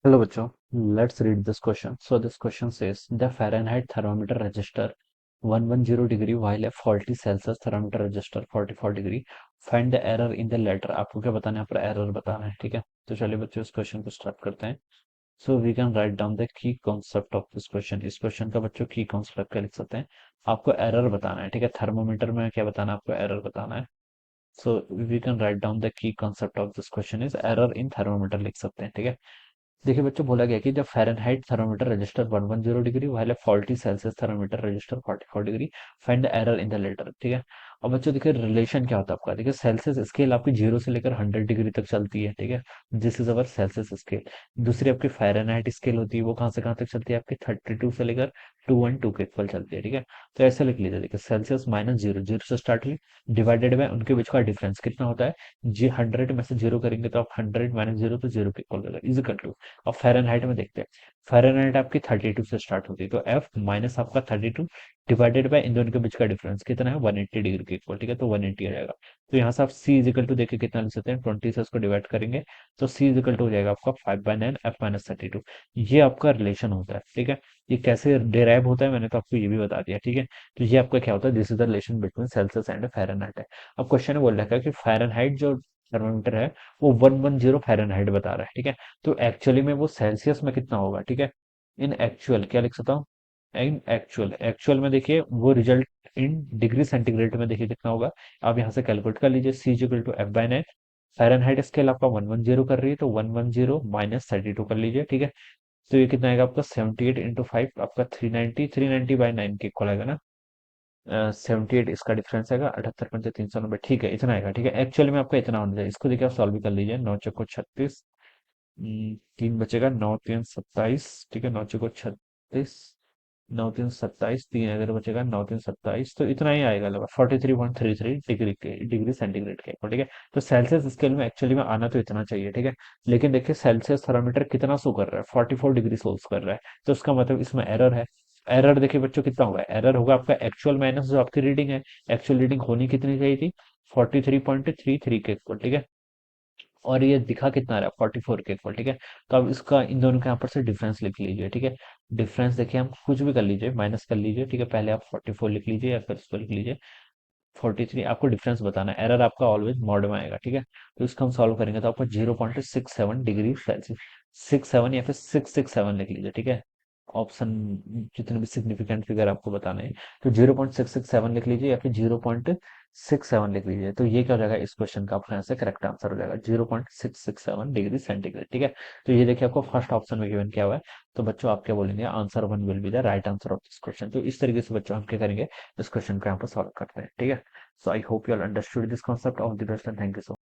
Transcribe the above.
Hello बच्चों, let's read this question. So this question says the Fahrenheit thermometer register 110 degree while a faulty Celsius thermometer register 44 degree. Find the error in the letter. आपको क्या बताना है? यहाँ पर error बताना है, ठीक है। तो चलिए बच्चों इस क्वेश्चन को स्टार्ट करते हैं। So we can write down the key concept of this question. इस क्वेश्चन का बच्चों की कॉन्सेप्ट क्या लिख सकते हैं? आपको एरर बताना है, ठीक है। थर्मोमीटर में क्या बताना है? आपको एरर बताना है। So we can write down the key concept of this question is error in thermometer लिख सकते हैं, ठीक है। देखिए बच्चों, बोला गया कि जब फ़ारेनहाइट थर्मोमीटर रजिस्टर 110 डिग्री वाले faulty Celsius thermometer register 44 degree, find the error in the latter, ठीक है। और बच्चों देखिए रिलेशन क्या होता है आपका। देखिए सेल्सियस स्केल आपकी 0 से लेकर 100 डिग्री तक चलती है, ठीक है। This is our Celsius scale. दूसरी आपकी फ़ारेनहाइट स्केल होती है, वो कहाँ से कहाँ तक चलती है? आपकी 32 से लेकर 212 के इक्वल चलती है, ठीक है। तो ऐसे लिख लीजिए, देखिए सेल्सियस माइनस जीरो, जीरो से स्टार्ट हुई, डिवाइडेड बाय उनके बीच का डिफरेंस कितना होता है? जी 100 में से जीरो करेंगे तो आप 100 माइनस जीरो तो जीरो के इक्वल होगा, इज इक्वल टू। अब फ़ारेनहाइट में देखते हैं। फ़ारेनहाइट आपकी 32 से स्टार्ट होती है, तो एफ माइनस आपका 32 डिवाइडेड बाय इन दोनों के बीच का डिफरेंस कितना है? 180 डिग्री के इक्वल, ठीक है। तो 180 आ जाएगा। तो यहाँ से आप सी इज इक्वल टू देखिए कितना लिख सकते हैं, 20 से उसको डिवाइड करेंगे तो सी इज इक्वल टू हो जाएगा आपका 5/9 एफ माइनस 32। ये आपका रिलेशन होता है, ठीक है। ये कैसे डिराइव होता है मैंने तो आपको ये भी बता दिया, ठीक है। तो ये आपका क्या होता है? This is the relation between Celsius and Fahrenheit है। अब क्वेश्चन में बोल रखा है कि फ़ारेनहाइट जो थर्मामीटर है वो 110 फ़ारेनहाइट बता रहा है, ठीक है। तो एक्चुअली में वो सेल्सियस में कितना होगा, ठीक है। इन एक्चुअल क्या लिख सकता हूँ? इन एक्चुअल, एक्चुअल में देखिए वो रिजल्ट इन डिग्री सेंटीग्रेड में देखिए कितना होगा। आप यहाँ से कैलकुलेट कर लीजिए, C equal to F/9। Fahrenheit scale आपका 110 कर रही है, तो 110 माइनस 32 कर लीजिए, ठीक है। तो ये कितना आएगा आपका? 78 इंटू 5 आपका 390, 390/9 के इक्वल आएगा ना। 78 इसका डिफरेंस आएगा, 78 पंचे 390, ठीक है, इतना आएगा, ठीक है। एक्चुअली में आपका इतना होना चाहिए। इसको देखिए आप सॉल्व भी कर लीजिए। 9 चौको 36, 3 बचेगा, 9 3 27, ठीक है। 9 चौको 36, 9 3 27, 3 अगर बचेगा, 9 3 27, तो इतना ही आएगा लगभग 43.33 डिग्री के, डिग्री सेंटीग्रेड के, ठीक है। तो सेल्सियस स्केल में एक्चुअली में आना तो इतना चाहिए, ठीक है। लेकिन देखिए सेल्सियस थर्मामीटर कितना शो कर रहा है? 44 डिग्री सोल्स कर रहा है। तो उसका मतलब इसमें एरर है। एरर देखिए बच्चों कितना होगा? एरर होगा आपका एक्चुअल माइनस जो आपकी रीडिंग है। एक्चुअल रीडिंग होनी कितनी चाहिए थी? 43.33 के इक्वल, ठीक है। और ये दिखा कितना रहा है? 44 के इक्वल, ठीक है। तो अब इसका इन दोनों के यहाँ पर से डिफरेंस लिख लीजिए, ठीक है। डिफरेंस देखिए हम कुछ भी कर लीजिए, माइनस कर लीजिए, ठीक है। पहले आप 44 लिख लीजिए या फिर इसको लिख लीजिए 43। आपको डिफरेंस बताना है। एरर आपका ऑलवेज मॉड में आएगा, ठीक है। तो इसको हम सॉल्व करेंगे तो आपको 0.67 डिग्री सेल्सियस, 67 या फिर 667 लिख लीजिए, ठीक है। ऑप्शन जितने भी सिग्निफिकेंट फिगर आपको बताने हैं, तो 0.667 लिख लीजिए या फिर 0.67 लिख लीजिए। तो ये क्या हो जाएगा? इस क्वेश्चन का आपका यहाँ से करेक्ट आंसर हो जाएगा 0.667 डिग्री सेंटीग्रेड, ठीक है। तो ये देखिए आपको फर्स्ट ऑप्शन में गिवन क्या हुआ है। तो बच्चों आप क्या बोलेंगे? Answer one will be the right answer of this question. तो इस तरीके से बच्चों हम क्या करेंगे? इस क्वेश्चन को यहाँ पर सॉल्व करते हैं, ठीक है। So I hope you all understood this concept of the question. Thank you so